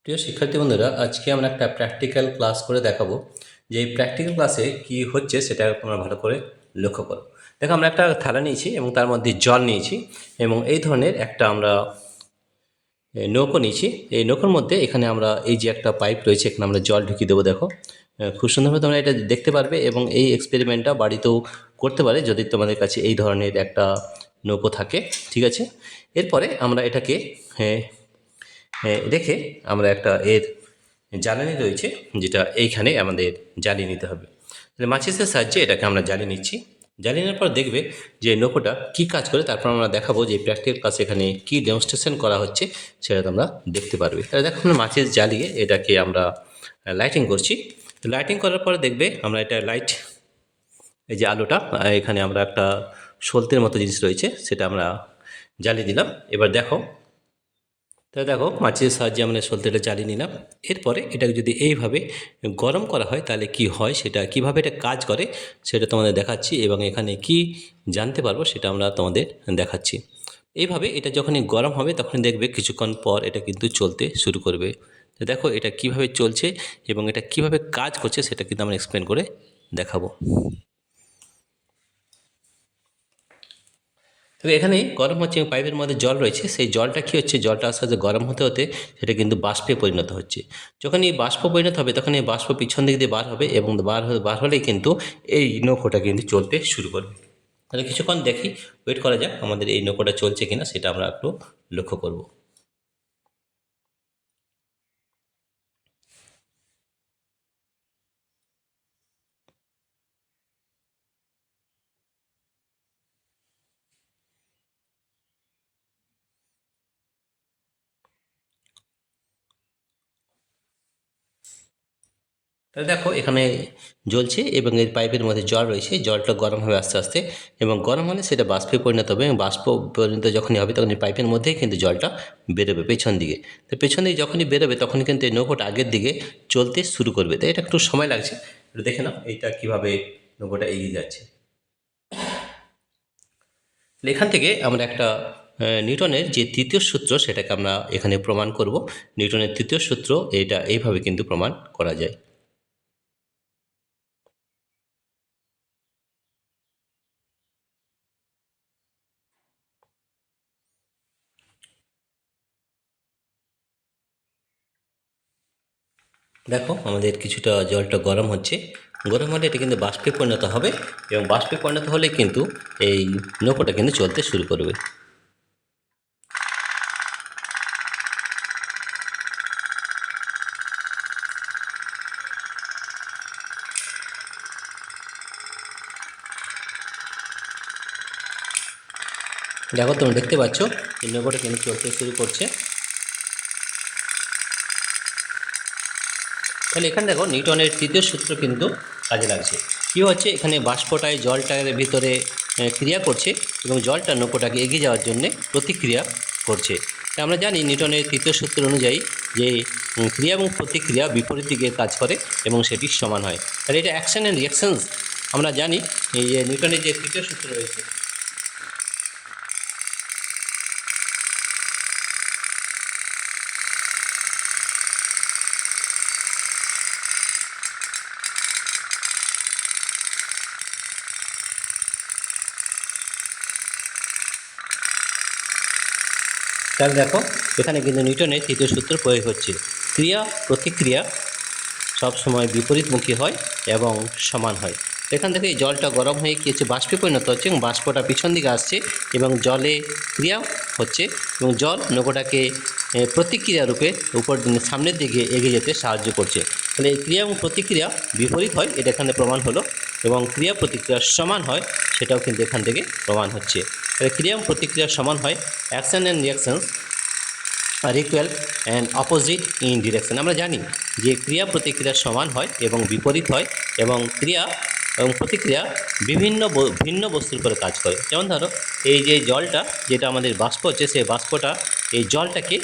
প্রিয় শিক্ষার্থী বন্ধুরা, আজকে আমরা একটা প্র্যাকটিক্যাল ক্লাস করে দেখাবো। যে এই প্র্যাকটিক্যাল ক্লাসে কি হচ্ছে সেটা তোমরা ভালো করে লক্ষ্য করো। দেখো, আমরা একটা থালা নিয়েছি এবং তার মধ্যে জল নিয়েছি এবং এই ধরনের একটা আমরা নৌকো নিয়েছি। এই নৌকোর মধ্যে এখানে আমরা এই যে একটা পাইপ রয়েছে, এখানে আমরা জল ঢুকিয়ে দেবো। দেখো, খুব সুন্দরভাবে তোমরা এটা দেখতে পারবে এবং এই এক্সপেরিমেন্টটা বাড়িতেও করতে পারে যদি তোমাদের কাছে এই ধরনের একটা নৌকো থাকে। ঠিক আছে, এরপরে আমরা এটাকে রেখে আমরা একটা জ্বালানি রয়েছে, যেটা এইখানে আমাদের জ্বালিয়ে নিতে হবে। তাহলে মাচিসের সাহায্যে এটাকে আমরা জ্বালিয়ে নিচ্ছি। জ্বালিয়ে নেওয়ার পর দেখবে যে নৌকোটা কী কাজ করে। তারপর আমরা দেখাবো যে প্র্যাকটিক্যাল ক্লাসে এখানে কী ডেমনস্ট্রেশন করা হচ্ছে সেটা তোমরা দেখতে পারবে। তাহলে দেখো, আমরা মাচিস জ্বালিয়ে এটাকে আমরা লাইটিং করছি। তো লাইটিং করার পরে দেখবে আমরা এটা লাইট, এই যে আলোটা, এখানে আমরা একটা সলতের মতো জিনিস রয়েছে সেটা আমরা জ্বালিয়ে দিলাম। এবার দেখো, তাহলে দেখো মাচিসের সাহায্যে আমরা সলতেটা জ্বালিয়ে নিলাম। এরপরে এটাকে যদি এইভাবে গরম করা হয় তাহলে কি হয়, সেটা কিভাবে এটা কাজ করে সেটা তোমাদের দেখাচ্ছি এবং এখানে কি জানতে পারবো সেটা আমরা তোমাদের দেখাচ্ছি। এইভাবে এটা যখনই গরম হবে তখন দেখবে কিছুক্ষণ পর এটা কিন্তু চলতে শুরু করবে। তো দেখো এটা কিভাবে চলছে এবং এটা কিভাবে কাজ করছে সেটা কিন্তু আমরা এক্সপ্লেন করে দেখাবো। তবে এখানে গরম হচ্ছে এবং পাইপের মধ্যে জল রয়েছে, সেই জলটা কী হচ্ছে, জলটা আস্তে আস্তে গরম হতে হতে সেটা কিন্তু বাষ্পে পরিণত হচ্ছে। যখন এই বাষ্প পরিণত হবে তখন এই বাষ্প পিছন দিক দিয়ে বার হবে এবং বার হলেই কিন্তু এই নৌকোটা কিন্তু চলতে শুরু করবে। তাহলে কিছুক্ষণ দেখি, ওয়েট করা যাক আমাদের এই নৌকোটা চলছে কিনা, সেটা আমরা একটু লক্ষ্য করব। তাহলে দেখো এখানে জ্বলছে এবং এর পাইপের মধ্যে জল রয়েছে, জলটা গরম হবে আস্তে আস্তে এবং গরম হলে সেটা বাষ্পে পরিণত হবে এবং বাষ্প পরিণত যখনই হবে তখন এই পাইপের মধ্যেই কিন্তু জলটা বেরোবে পেছন দিকে। তো পেছন দিকে যখনই বেরোবে তখনই কিন্তু এই নৌকোটা আগের দিকে চলতে শুরু করবে। তো এটা একটু সময় লাগছে, একটু দেখে নাও এইটা কীভাবে নৌকোটা এগিয়ে যাচ্ছে। এখান থেকে আমরা একটা নিউটনের যে তৃতীয় সূত্র সেটাকে আমরা এখানে প্রমাণ করব। নিউটনের তৃতীয় সূত্র এটা এইভাবে কিন্তু প্রমাণ করা যায়। দেখো আমাদের কিছুটা জলটা গরম হচ্ছে, গরম হলে এটা কিন্তু বাষ্পে পরিণত হবে এবং বাষ্পে পরিণত হলে কিন্তু এই নৌকোটা কিন্তু চলতে শুরু করবে। দেখো তোমরা দেখতে পাচ্ছ এই নৌকোটা কিন্তু চলতে শুরু করছে। তাহলে এখানে দেখো নিউটনের তৃতীয় সূত্র কিন্তু কাজে লাগছে। কী হচ্ছে, এখানে বাষ্পটায় জলটার ভিতরে ক্রিয়া করছে এবং জলটা নৌকোটাকে এগিয়ে যাওয়ার জন্যে প্রতিক্রিয়া করছে। তাই আমরা জানি নিউটনের তৃতীয় সূত্র অনুযায়ী যে ক্রিয়া এবং প্রতিক্রিয়া বিপরীত দিকে কাজ করে এবং সেটি সমান হয়। তাহলে এটা অ্যাকশন অ্যান্ড রিয়াকশনস আমরা জানি। এই যে নিউটনের যে তৃতীয় সূত্র রয়েছে, তাহলে দেখো এখানে কিন্তু নিউটনের তৃতীয় সূত্র প্রয়োগ হচ্ছে। ক্রিয়া প্রতিক্রিয়া সবসময় বিপরীতমুখী হয় এবং সমান হয়। এখান থেকে এই জলটা গরম হয়ে কী হচ্ছে, বাষ্পে পরিণত হচ্ছে এবং বাষ্পটা পিছন দিকে আসছে এবং জলে ক্রিয়া হচ্ছে এবং জল নৌকোটাকে প্রতিক্রিয়া রূপে উপর সামনের দিকে এগিয়ে যেতে সাহায্য করছে। তাহলে এই ক্রিয়া এবং প্রতিক্রিয়া বিপরীত হয়, এটা এখানে প্রমাণ হলো, এবং ক্রিয়া প্রতিক্রিয়া সমান হয় সেটাও কিন্তু এখান থেকে প্রমাণ হচ্ছে। তাহলে ক্রিয়া এবং প্রতিক্রিয়া সমান হয়, action and reactions are equal and opposite in direction. আমরা জানি যে ক্রিয়া প্রতিক্রিয়া সমান হয় এবং বিপরীত হয় এবং ক্রিয়া এবং প্রতিক্রিয়া ভিন্ন বস্তুর উপরে কাজ করে। যেমন ধরো এই যে জলটা, যেটা আমাদের বাষ্প হচ্ছে, সেই বাষ্পটা এই জলটাকে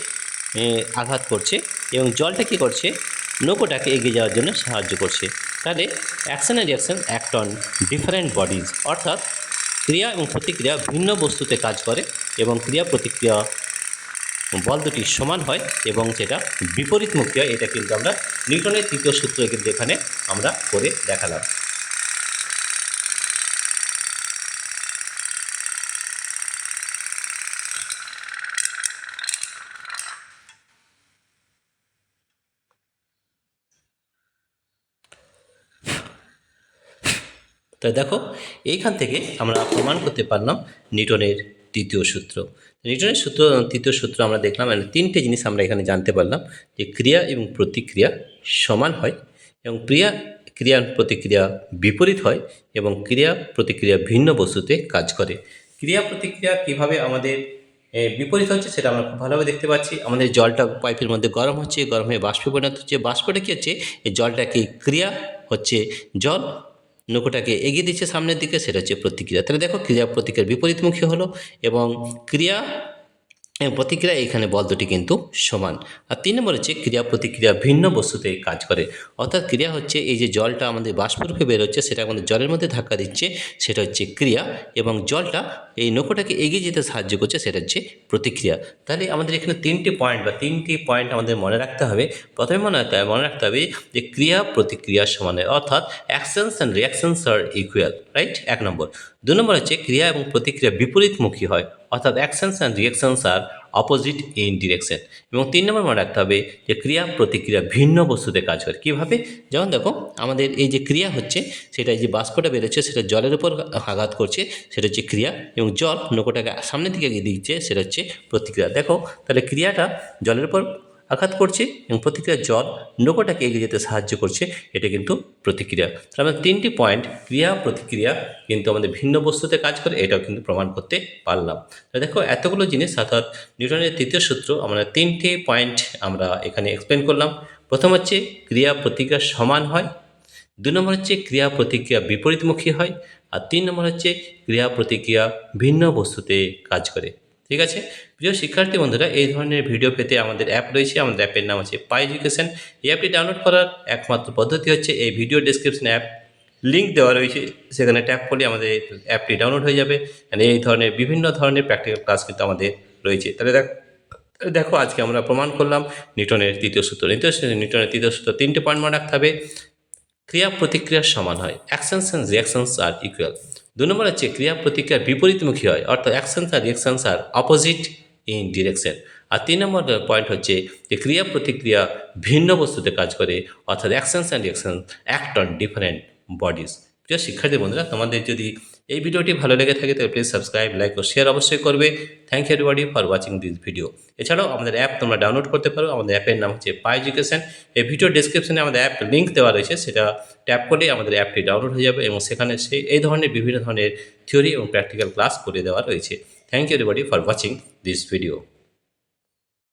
আঘাত করছে এবং জলটা কী করছে, নৌকোটাকে এগিয়ে যাওয়ার জন্য সাহায্য করছে। তাহলে action and reaction act on different bodies, অর্থাৎ ক্রিয়া এবং প্রতিক্রিয়া ভিন্ন বস্তুতে কাজ করে এবং ক্রিয়া প্রতিক্রিয়া বল দুটি সমান হয় এবং সেটা বিপরীতমুখী হয়, এটা কিন্তু আমরা নিউটনের তৃতীয় সূত্র কিন্তু এখানে আমরা করে দেখালাম। তাই দেখো, এইখান থেকে আমরা প্রমাণ করতে পারলাম নিউটনের তৃতীয় সূত্র। নিউটনের তৃতীয় সূত্র আমরা দেখলাম, মানে তিনটে জিনিস আমরা এখানে জানতে পারলাম, যে ক্রিয়া এবং প্রতিক্রিয়া সমান হয় এবং ক্রিয়া প্রতিক্রিয়া বিপরীত হয় এবং ক্রিয়া প্রতিক্রিয়া ভিন্ন বস্তুতে কাজ করে। ক্রিয়া প্রতিক্রিয়া কীভাবে আমাদের বিপরীত হচ্ছে সেটা আমরা খুব ভালোভাবে দেখতে পাচ্ছি। আমাদের জলটা পাইপের মধ্যে গরম হচ্ছে, গরম হয়ে বাষ্পে পরিণত হচ্ছে। বাষ্পটা কী হচ্ছে, এই জলটাকে ক্রিয়া হচ্ছে, জল নৌকোটাকে এগিয়ে দিচ্ছে সামনের দিকে, সেটা হচ্ছে প্রতিক্রিয়া। তাহলে দেখো, ক্রিয়া প্রতিক্রিয়ার বিপরীতমুখী হলো এবং ক্রিয়া প্রতিক্রিয়া, এখানে বল দুটি কিন্তু সমান। আর 3 নম্বর হচ্ছে ক্রিয়া প্রতিক্রিয়া ভিন্ন বস্তুতে কাজ করে। অর্থাৎ ক্রিয়া হচ্ছে এই যে জলটা আমাদের বাষ্পরূপে বেরোচ্ছে, সেটা আমাদের জলের মধ্যে ধাক্কা দিচ্ছে, সেটা হচ্ছে ক্রিয়া, এবং জলটা এই নৌকোটাকে এগিয়ে যেতে সাহায্য করছে, সেটা হচ্ছে প্রতিক্রিয়া। তাহলে আমাদের এখানে তিনটি পয়েন্ট আমাদের মনে রাখতে হবে। প্রথমে মনে রাখতে হবে যে ক্রিয়া প্রতিক্রিয়া সমান, অর্থাৎ actions and reactions are equal, right, 1 নম্বর। 2 নম্বর হচ্ছে ক্রিয়া এবং প্রতিক্রিয়া বিপরীতমুখী হয়, অর্থাৎ actions and reactions are opposite in direction. এবং 3 নম্বর মনে রাখতে হবে যে ক্রিয়া প্রতিক্রিয়া ভিন্ন বস্তুতে কাজ করে। কীভাবে? যেমন দেখো, আমাদের এই যে ক্রিয়া হচ্ছে, সেটা যে বাষ্পটা বেরোচ্ছে সেটা জলের উপর আঘাত করছে, সেটা হচ্ছে ক্রিয়া, এবং জল নৌকোটাকে সামনের দিকে এগিয়ে দিচ্ছে, সেটা হচ্ছে প্রতিক্রিয়া। দেখো, তাহলে ক্রিয়াটা জলের উপর আঘাত করছে এবং প্রতিক্রিয়া জল নৌকোটাকে এগিয়ে যেতে সাহায্য করছে, এটা কিন্তু প্রতিক্রিয়া। তাহলে আমরা 3টি পয়েন্ট, ক্রিয়া প্রতিক্রিয়া কিন্তু আমাদের ভিন্ন বস্তুতে কাজ করে, এটাও কিন্তু প্রমাণ করতে পারলাম। তো দেখো, এতগুলো জিনিস, অর্থাৎ নিউটনের তৃতীয় সূত্র, আমরা 3টে পয়েন্ট আমরা এখানে এক্সপ্লেন করলাম। প্রথম হচ্ছে ক্রিয়া প্রতিক্রিয়া সমান হয়, 2 নম্বর হচ্ছে ক্রিয়া প্রতিক্রিয়া বিপরীতমুখী হয়, আর 3 নম্বর হচ্ছে ক্রিয়া প্রতিক্রিয়া ভিন্ন বস্তুতে কাজ করে। ঠিক আছে প্রিয় শিক্ষার্থী বন্ধুরা, এই ধরনের ভিডিও পেতে আমাদের অ্যাপ রয়েছে। আমাদের অ্যাপের নাম হচ্ছে পাই এডুকেশন। এই অ্যাপটি ডাউনলোড করার একমাত্র পদ্ধতি হচ্ছে এই ভিডিও ডেসক্রিপশনে অ্যাপ লিঙ্ক দেওয়া রয়েছে, সেখানে ট্যাপ করলে আমাদের অ্যাপটি ডাউনলোড হয়ে যাবে। এই ধরনের বিভিন্ন ধরনের প্র্যাকটিক্যাল ক্লাস কিন্তু আমাদের রয়েছে। তাহলে দেখো, আজকে আমরা প্রমাণ করলাম নিউটনের তৃতীয় সূত্র। নিউটনের তৃতীয় সূত্র 3টে পয়েন্ট মনে রাখতে হবে। ক্রিয়া প্রতিক্রিয়া সমান হয়, actions and reactions are equal. 2 নম্বর হচ্ছে ক্রিয়া প্রতিক্রিয়া বিপরীতমুখী হয়, অর্থাৎ অ্যাকশনস আর reactions are opposite in direction. আর 3 নম্বর পয়েন্ট হচ্ছে যে ক্রিয়া প্রতিক্রিয়া ভিন্ন বস্তুতে কাজ করে, অর্থাৎ actions and reactions act on different bodies. প্রিয় শিক্ষার্থী বন্ধুরা, তোমাদের যদি এই ভিডিওটি ভালো লেগে থাকে তাহলে প্লিজ সাবস্ক্রাইব, লাইক ও শেয়ার অবশ্যই করবে। Thank you everybody for watching this video. এছাড়াও আমাদের অ্যাপ তোমরা ডাউনলোড করতে পারো। আমাদের অ্যাপের নাম হচ্ছে পাই এডুকেশন। এই ভিডিও ডেসক্রিপশনে আমাদের অ্যাপ লিঙ্ক দেওয়া রয়েছে, সেটা ট্যাপ করলে আমাদের অ্যাপটি ডাউনলোড হয়ে যাবে এবং সেখানে এই ধরনের বিভিন্ন ধরনের থিওরি এবং প্র্যাকটিক্যাল ক্লাস করে দেওয়া রয়েছে। Thank you everybody for watching this video.